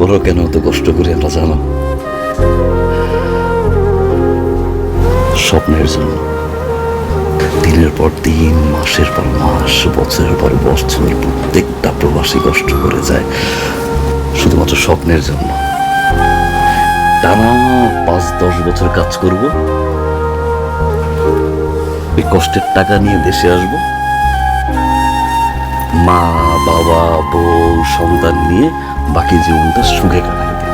বলো কেন তো কষ্ট করি আমরা জানো? স্বপ্নের জন্য। দিনের পর দিন, মাসের পর মাস, বছরের পর বছর প্রত্যেকটা প্রবাসী কষ্ট করে যায় শুধুমাত্র স্বপ্নের জন্য। টানা 5-10 বছর কাজ করব, ওই কষ্টের টাকা নিয়ে দেশে আসব, মা বাবা বউ সন্তান নিয়ে বাকি জীবনটা সুখে কাটাইতে।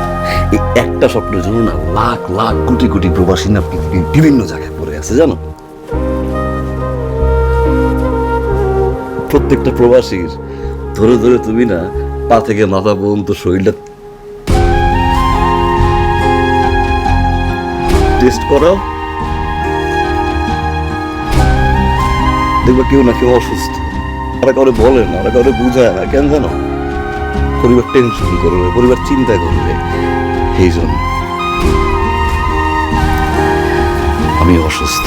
এই একটা স্বপ্নের জন্য না লাখ লাখ কোটি কোটি প্রবাসী না পৃথিবীর বিভিন্ন জায়গায় পড়ে আছে জানো? প্রত্যেকটা প্রবাসীর ধরে ধরে তুমি না পা থেকে মাথা পর্যন্ত শরীরটা টেস্ট করাও, দেখবা কেউ না কেউ অসুস্থ। ওরা কাউরে বলে না, ওরা কাউরে বুঝায় না, কেন জানো? পরিবার টেনশন করবে, পরিবার চিন্তা করবে। এই জন্য আমি অসুস্থ,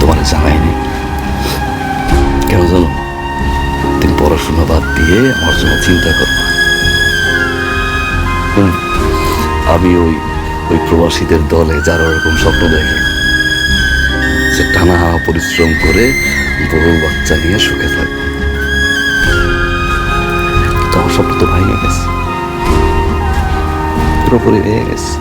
তোমার জানাইনি। কেন জানো? তুমি পড়াশোনা বাদ দিয়ে আমার জন্য চিন্তা করো। আমি ওই ওই প্রবাসীদের দলে যারা ওরকম স্বপ্ন দেখে যে টানা পরিশ্রম করে বড় বাচ্চা নিয়ে সুখে থাকবে। তো আমার স্বপ্ন তো ভেঙে গেছে, পুরোপুরি ভেঙে গেছে।